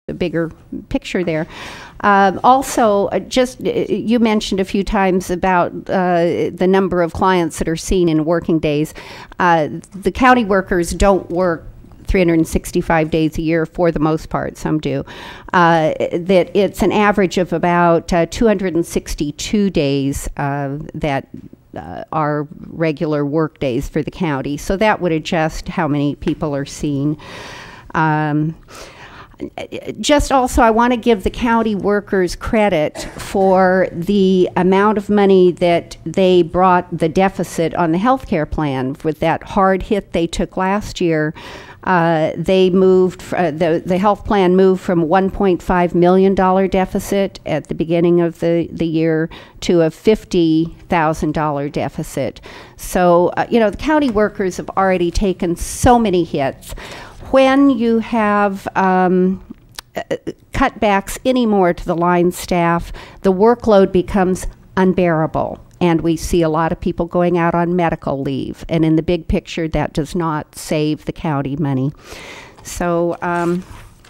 the bigger picture there. Also, just you mentioned a few times about the number of clients that are seen in working days. The county workers don't work 365 days a year for the most part. Some do. That it's an average of about 262 days that are regular work days for the county. So that would adjust how many people are seen. Just also, I want to give the county workers credit for the amount of money that they brought the deficit on the health care plan. With that hard hit they took last year, they moved, the health plan moved from $1.5 million deficit at the beginning of the year to a $50,000 deficit. So, the county workers have already taken so many hits. When you have cutbacks anymore to the line staff, the workload becomes unbearable. And we see a lot of people going out on medical leave. And in the big picture, that does not save the county money. So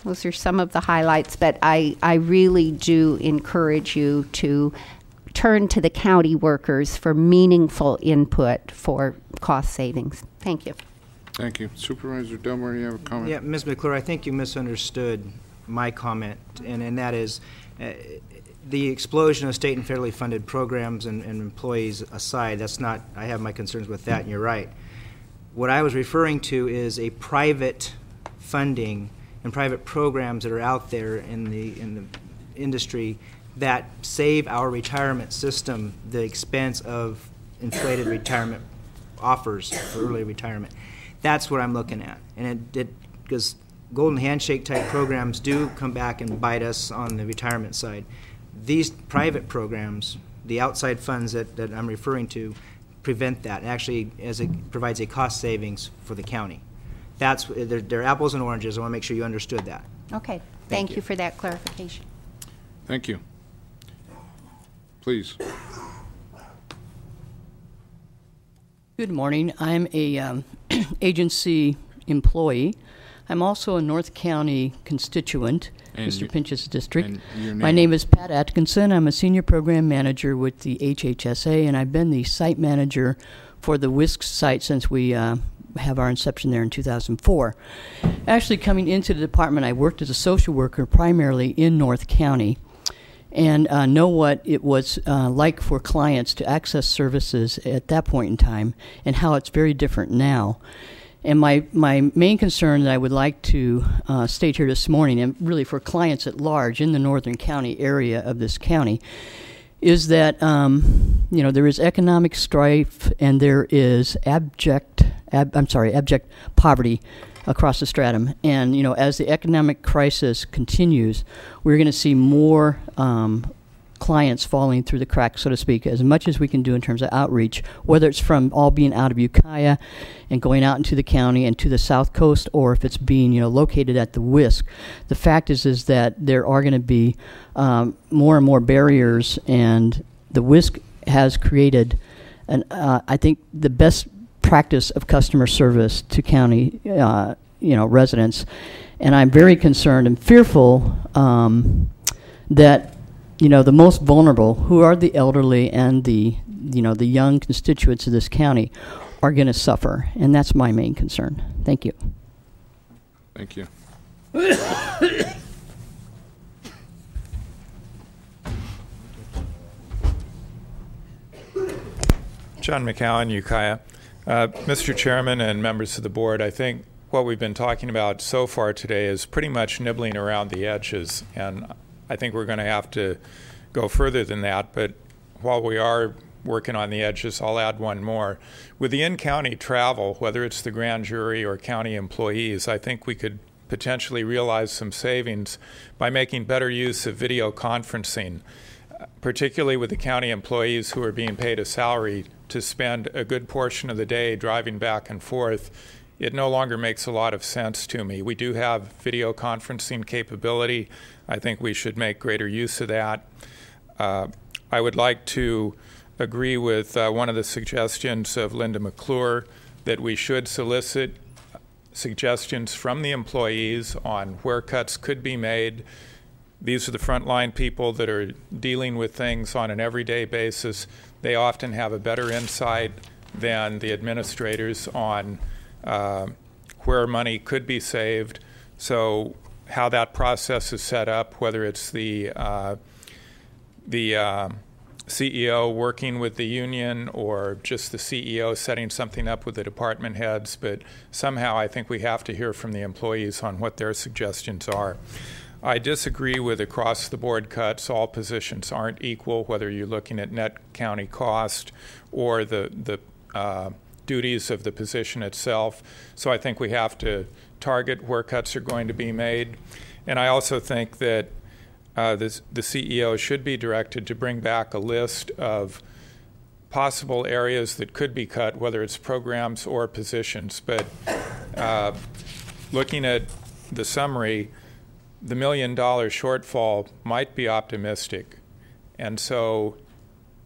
those are some of the highlights. But I really do encourage you to turn to the county workers for meaningful input for cost savings. Thank you. Thank you. Supervisor Delmore, you have a comment? Yeah, Ms. McClure, I think you misunderstood my comment, and that is the explosion of state and federally funded programs and employees aside, that's not, I have my concerns with that, and you're right. What I was referring to is a private funding and private programs that are out there in the industry that save our retirement system the expense of inflated retirement offers for early retirement. That's what I'm looking at. And because golden handshake type programs do come back and bite us on the retirement side. These private programs, the outside funds that I'm referring to, prevent that. Actually, as it provides a cost savings for the county. They're apples and oranges. I want to make sure you understood that. Okay. Thank you for that clarification. Thank you. Please. Good morning. I'm a agency employee. I'm also a North County constituent, Mr. Pinch's district. My name is Pat Atkinson. I'm a senior program manager with the HHSA, and I've been the site manager for the WISC site since we have our inception there in 2004. Actually, coming into the department, I worked as a social worker primarily in North County, and know what it was like for clients to access services at that point in time and how it's very different now. And my main concern that I would like to state here this morning, and really for clients at large in the Northern County area of this county, is that there is economic strife and there is abject poverty across the stratum. And as the economic crisis continues, we're going to see more clients falling through the cracks, so to speak, as much as we can do in terms of outreach, whether it's from all being out of Ukiah and going out into the county and to the south coast, or if it's being located at the WISC. The fact is that there are going to be more and more barriers, and the WISC has created I think the best practice of customer service to county residents, and I'm very concerned and fearful that the most vulnerable, who are the elderly and the young constituents of this county, are going to suffer, and that's my main concern. Thank you. Thank you. John McCowan, Ukiah. Mr. Chairman and members of the board, I think what we've been talking about so far today is pretty much nibbling around the edges, and I think we're going to have to go further than that. But while we are working on the edges, I'll add one more. With the in-county travel, whether it's the grand jury or county employees, I think we could potentially realize some savings by making better use of video conferencing, particularly with the county employees who are being paid a salary to spend a good portion of the day driving back and forth. It no longer makes a lot of sense to me. We do have video conferencing capability. I think we should make greater use of that. I would like to agree with one of the suggestions of Linda McClure that we should solicit suggestions from the employees on where cuts could be made. These are the frontline people that are dealing with things on an everyday basis. They often have a better insight than the administrators on where money could be saved. So how that process is set up, whether it's the CEO working with the union or just the CEO setting something up with the department heads, but somehow I think we have to hear from the employees on what their suggestions are. I disagree with across-the-board cuts. All positions aren't equal, whether you're looking at net county cost or the duties of the position itself. So I think we have to target where cuts are going to be made. And I also think that the CEO should be directed to bring back a list of possible areas that could be cut, whether it's programs or positions. But looking at the summary, the $1 million shortfall might be optimistic. And so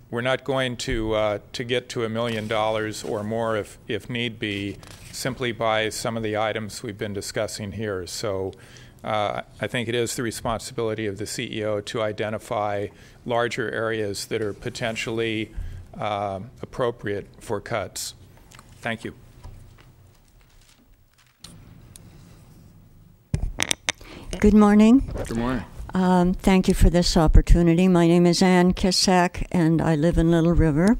we're not going to get to $1 million or more if need be, simply by some of the items we've been discussing here. So I think it is the responsibility of the CEO to identify larger areas that are potentially appropriate for cuts. Thank you. Good morning. Good morning. Thank you for this opportunity. My name is Ann Kissack, and I live in Little River.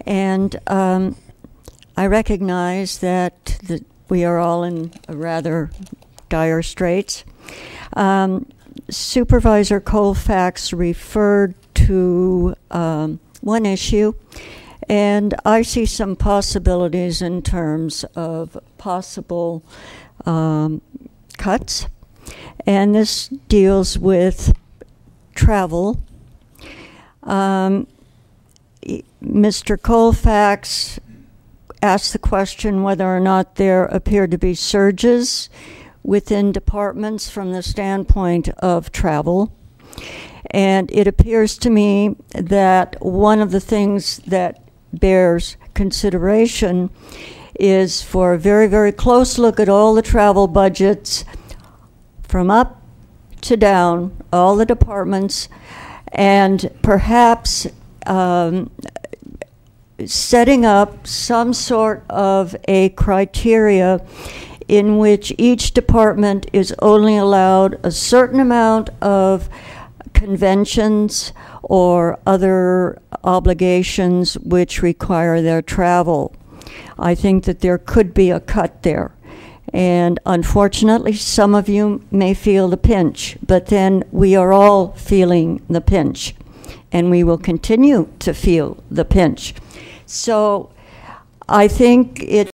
And I recognize that we are all in a rather dire straits. Supervisor Colfax referred to one issue, and I see some possibilities in terms of possible cuts. And this deals with travel. Mr. Colfax asked the question whether or not there appeared to be surges within departments from the standpoint of travel. And it appears to me that one of the things that bears consideration is for a very, very close look at all the travel budgets from up to down, all the departments, and perhaps setting up some sort of a criteria in which each department is only allowed a certain amount of conventions or other obligations which require their travel. I think that there could be a cut there. And unfortunately, some of you may feel the pinch, but then we are all feeling the pinch, and we will continue to feel the pinch. So I think it